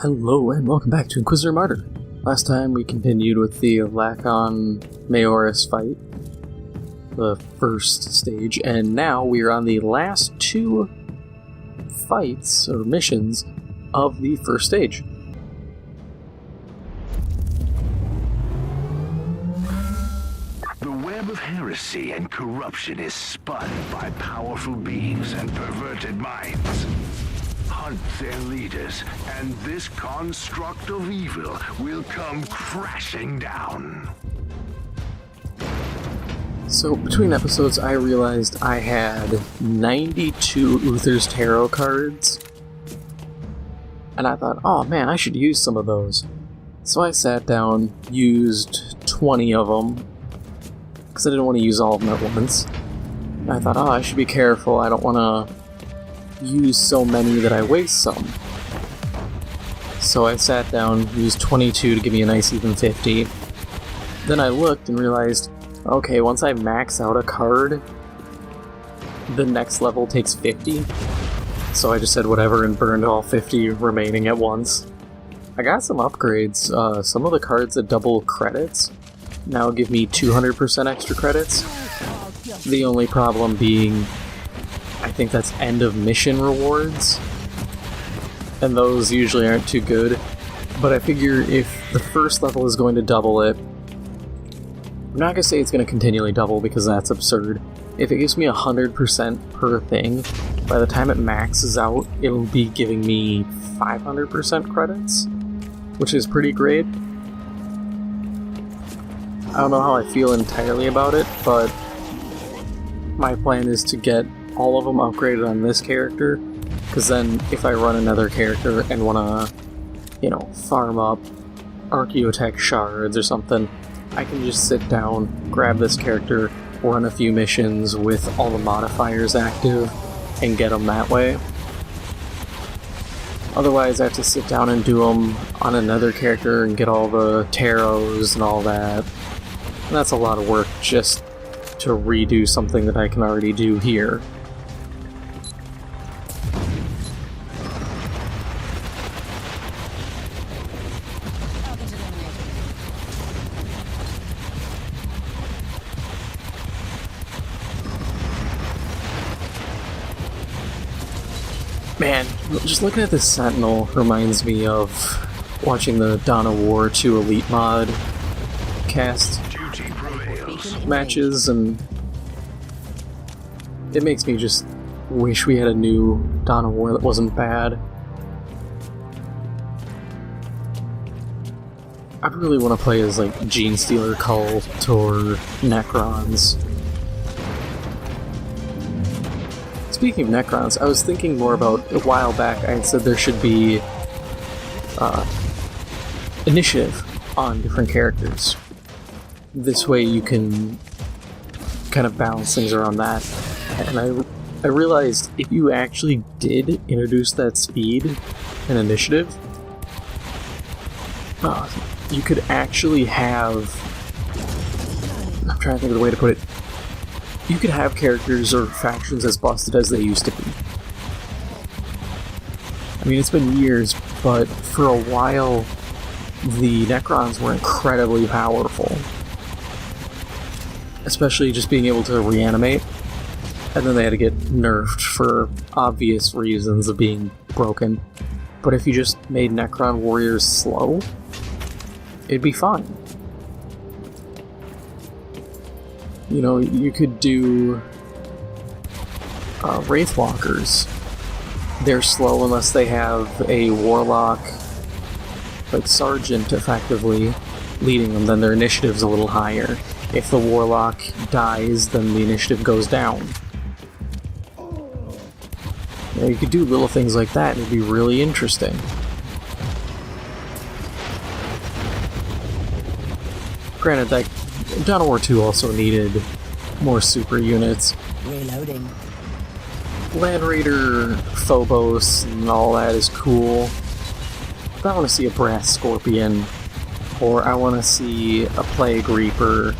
Hello and welcome back to Inquisitor Martyr. Last time we continued with the Lacon Majoris fight, the first stage, and now we are on the last two fights, or missions, of the first stage. The web of heresy and corruption is spun by powerful beings and perverted minds. Hunt their leaders, and this construct of evil will come crashing down. So, between episodes, I realized I had 92 Uther's Tarot cards, and I thought, oh man, I should use some of those. So I sat down, used 20 of them, because I didn't want to use all of them at once. And I thought, oh, I should be careful, I don't want to use so many that I waste some. So I sat down, used 22 to give me a nice even 50. Then I looked and realized, okay, once I max out a card, the next level takes 50. So I just said whatever and burned all 50 remaining at once. I got some upgrades. Some of the cards that double credits now give me 200% extra credits. The only problem being, I think that's end of mission rewards, and those usually aren't too good, but I figure if the first level is going to double it, I'm not going to say it's going to continually double because that's absurd. If it gives me 100% per thing, by the time it maxes out, it will be giving me 500% credits, which is pretty great. I don't know how I feel entirely about it, but my plan is to get all of them upgraded on this character, because then if I run another character and want to, farm up Archaeotech shards or something, I can just sit down, grab this character, run a few missions with all the modifiers active, and get them that way. Otherwise I have to sit down and do them on another character and get all the tarots and all that. And that's a lot of work just to redo something that I can already do here. Man, just looking at this Sentinel reminds me of watching the Dawn of War 2 Elite mod cast matches, and it makes me just wish we had a new Dawn of War that wasn't bad. I really want to play as like Genestealer Cult or Necrons. Speaking of Necrons, I was thinking more about, a while back I had said there should be initiative on different characters. This way you can kind of balance things around that. And I realized if you actually did introduce that speed and initiative, you could actually have... I'm trying to think of the way to put it. You could have characters or factions as busted as they used to be. I mean, it's been years, but for a while, the Necrons were incredibly powerful. Especially just being able to reanimate. And then they had to get nerfed for obvious reasons of being broken. But if you just made Necron warriors slow, it'd be fine. You could do Wraithwalkers. They're slow unless they have a Warlock, like Sergeant, effectively leading them, then their initiative's a little higher. If the Warlock dies, then the initiative goes down. You could do little things like that, and it'd be really interesting. Granted, that Dawn of War 2 also needed more super units. Reloading. Land Raider, Phobos, and all that is cool. But I want to see a Brass Scorpion, or I want to see a Plague Reaper.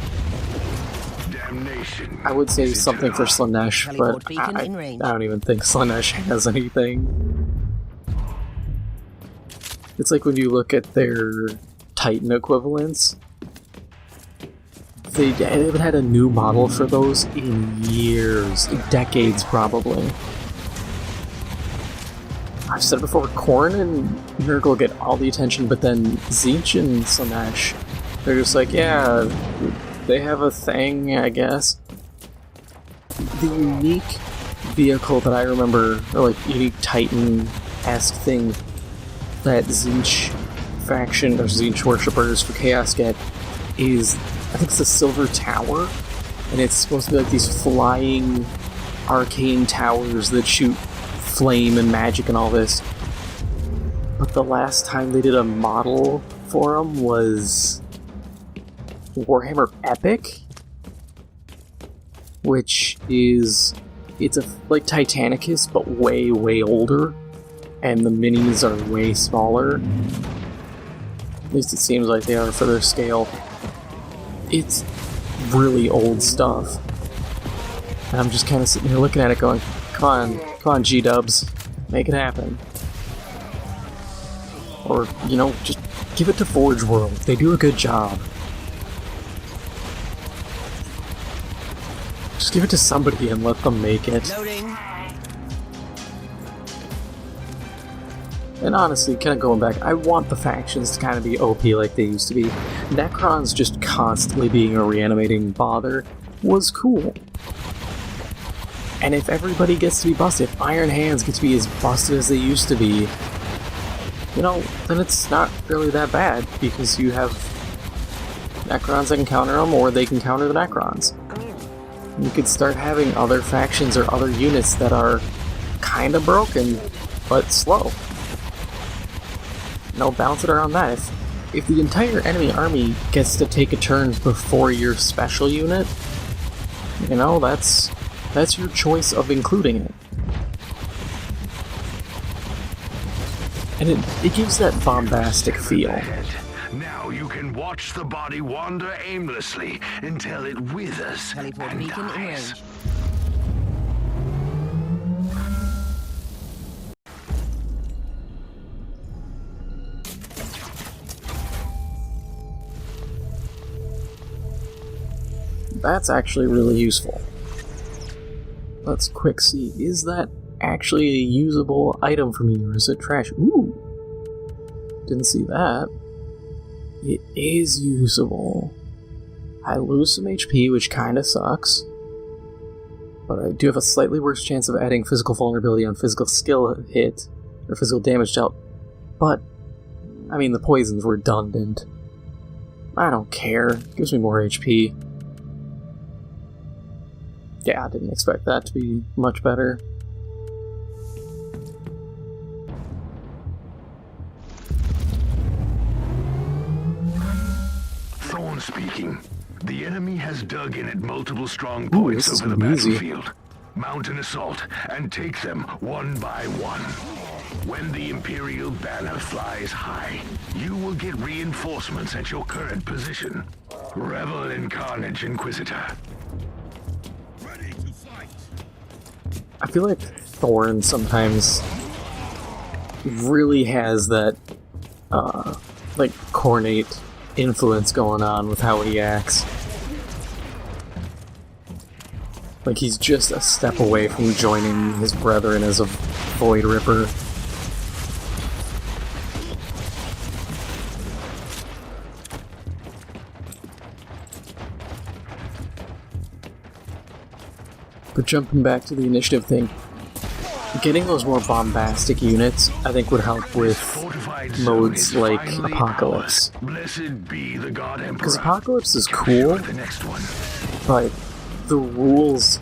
I would say something for Slanesh, but I don't even think Slanesh has anything. It's like when you look at their Titan equivalents, they haven't had a new model for those in years, decades probably. I've said it before, Korn and Nurgle get all the attention, but then Tzeentch and Slanesh, they're just like, yeah, they have a thing, I guess. The unique vehicle that I remember, or like unique Titan-esque thing that Tzeentch faction, or Tzeentch worshippers for Chaos get, is, I think it's the Silver Tower, and it's supposed to be like these flying arcane towers that shoot flame and magic and all this. But the last time they did a model for them was Warhammer Epic, which is, it's a like Titanicus but way, way older, and the minis are way smaller. At least it seems like they are for their scale. It's really old stuff. And I'm just kind of sitting here looking at it going, come on, G-dubs, make it happen. Or, you know, just give it to Forge World. They do a good job. Just give it to somebody and let them make it. Loading. And honestly, kind of going back, I want the factions to kind of be OP like they used to be. Necrons just constantly being a reanimating bother was cool. And if everybody gets to be busted, if Iron Hands get to be as busted as they used to be, you know, then it's not really that bad, because you have Necrons that can counter them, or they can counter the Necrons. You could start having other factions or other units that are kind of broken, but slow. You know, balance it around that. If the entire enemy army gets to take a turn before your special unit, you know, that's your choice of including it. And it gives that bombastic feel. Now you can watch the body wander aimlessly until it withers Teleport and beacon in dies. range. That's actually really useful. Let's quick see, is that actually a usable item for me, or is it trash? Ooh! Didn't see that. It is usable. I lose some HP, which kinda sucks. But I do have a slightly worse chance of adding physical vulnerability on physical skill hit, or physical damage dealt. But, I mean, the poison's redundant. I don't care. It gives me more HP. Yeah, I didn't expect that to be much better. Thorn speaking. The enemy has dug in at multiple strong Ooh, points this is over the easy. battlefield. Mount an assault and take them one by one. When the Imperial banner flies high, you will get reinforcements at your current position. Revel in carnage, Inquisitor. I feel like Thorn sometimes really has that, like, cornate influence going on with how he acts. Like, he's just a step away from joining his brethren as a Void Ripper. But jumping back to the initiative thing, getting those more bombastic units, I think, would help with modes like Apocalypse. Blessed be the God Emperor. Because Apocalypse is cool, The next one. but the rules,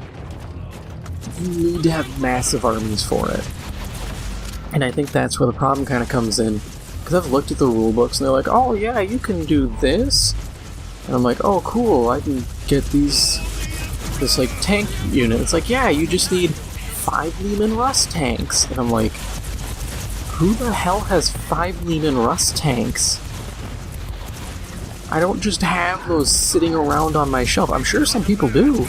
you need to have massive armies for it. And I think that's where the problem kind of comes in. Because I've looked at the rule books and they're like, oh yeah, you can do this. And I'm like, oh cool, I can get this like tank unit. It's like, yeah, you just need 5 Lehman Rust tanks. And I'm like, who the hell has 5 Lehman Rust tanks? I don't just have those sitting around on my shelf. I'm sure some people do.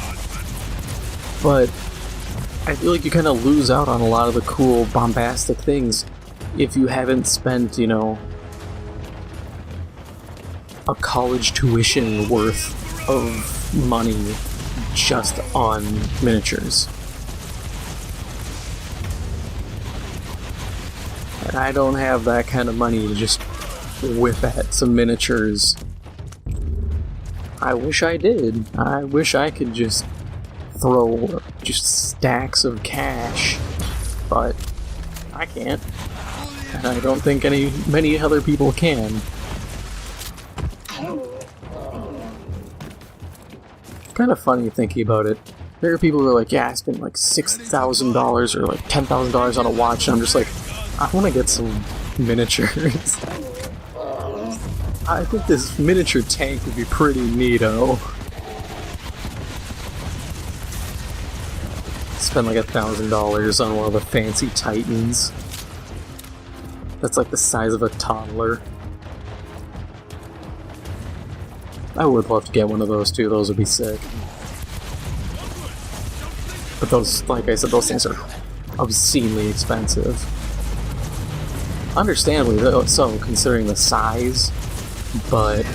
But I feel like you kind of lose out on a lot of the cool, bombastic things if you haven't spent, you know, a college tuition worth of money just on miniatures. And I don't have that kind of money to just whip at some miniatures. I wish I did. I wish I could just throw just stacks of cash, but I can't. And I don't think many other people can. Kind of funny thinking about it. There are people who are like, yeah, I spent like $6,000 or like $10,000 on a watch, and I'm just like, I want to get some miniatures. I think this miniature tank would be pretty neato. Spend like $1,000 on one of the fancy Titans. That's like the size of a toddler. I would love to get one of those too, those would be sick. But those, like I said, those things are obscenely expensive. Understandably so, considering the size, but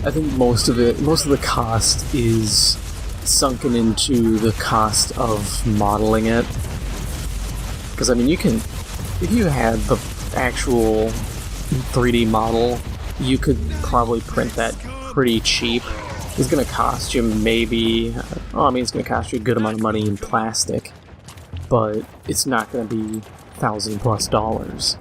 I think most of the cost is sunken into the cost of modeling it. Because I mean, if you had the actual 3D model, you could probably print that pretty cheap. It's going to cost you maybe, it's going to cost you a good amount of money in plastic, but it's not going to be $1,000+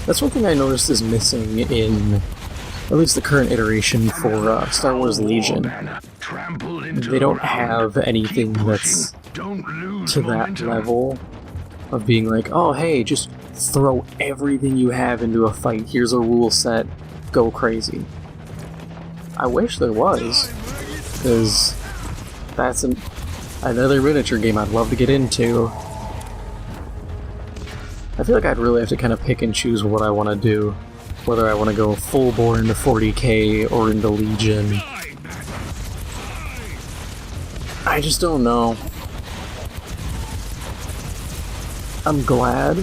That's one thing I noticed is missing in at least the current iteration for Star Wars Legion. They don't have anything that's to that level of being like, oh hey, just throw everything you have into a fight, here's a rule set, go crazy. I wish there was, because that's another miniature game I'd love to get into. I feel like I'd really have to kind of pick and choose what I want to do. Whether I want to go full bore into 40K or into Legion. I just don't know. I'm glad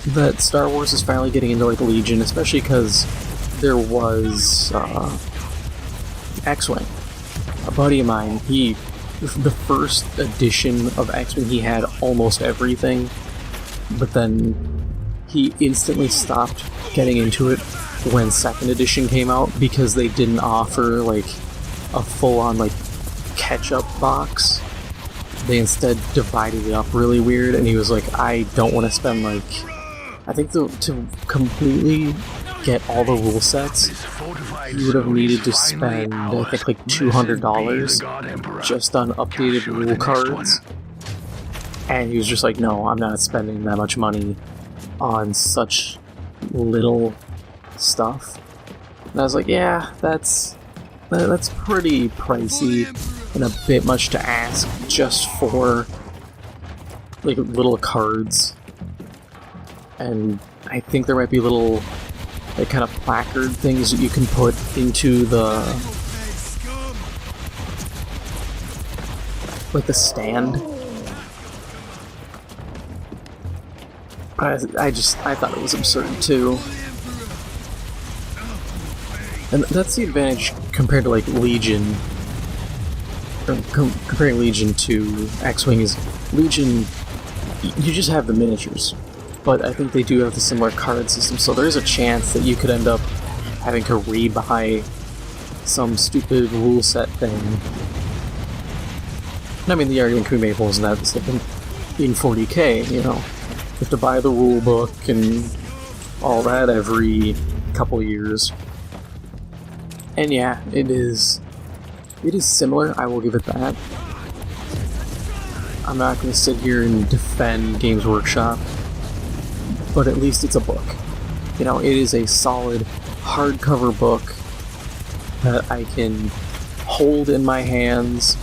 that Star Wars is finally getting into like Legion, especially because there was X-Wing. A buddy of mine, the first edition of X-Wing, he had almost everything. But then he instantly stopped getting into it when 2nd edition came out because they didn't offer like a full-on like catch-up box. They instead divided it up really weird, and he was like, I don't want to spend like, I think to completely get all the rule sets, you would have needed to spend I think like $200 just on updated rule cards. And he was just like, no, I'm not spending that much money on such little stuff. And I was like, yeah, that's pretty pricey and a bit much to ask just for like little cards. And I think there might be little like kind of placard things that you can put into the like the stand. I thought it was absurd too. And that's the advantage compared to like Legion, comparing Legion to X-Wing is Legion, you just have the miniatures, but I think they do have the similar card system, so there is a chance that you could end up having to rebuy some stupid rule set thing. And I mean, the argument can be made, wasn't that the in 40K, you know? You have to buy the rule book and all that every couple years. And yeah, it is similar, I will give it that. I'm not going to sit here and defend Games Workshop, but at least it's a book. You know, it is a solid hardcover book that I can hold in my hands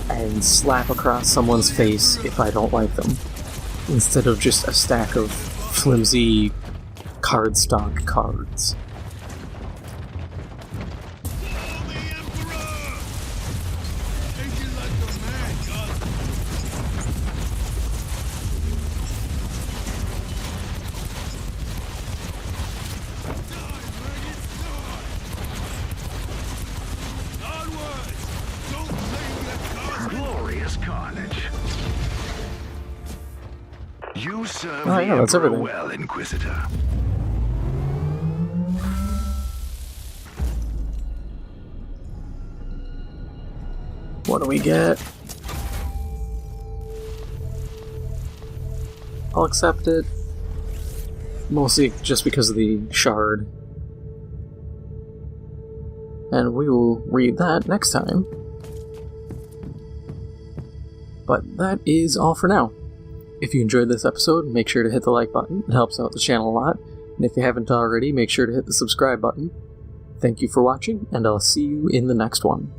and slap across someone's face if I don't like them, instead of just a stack of flimsy cardstock cards. You serve Oh, the yeah, that's Emperor everything. well, Inquisitor. What do we get? I'll accept it. Mostly just because of the shard. And we will read that next time. But that is all for now. If you enjoyed this episode, make sure to hit the like button. It helps out the channel a lot. And if you haven't already, make sure to hit the subscribe button. Thank you for watching, and I'll see you in the next one.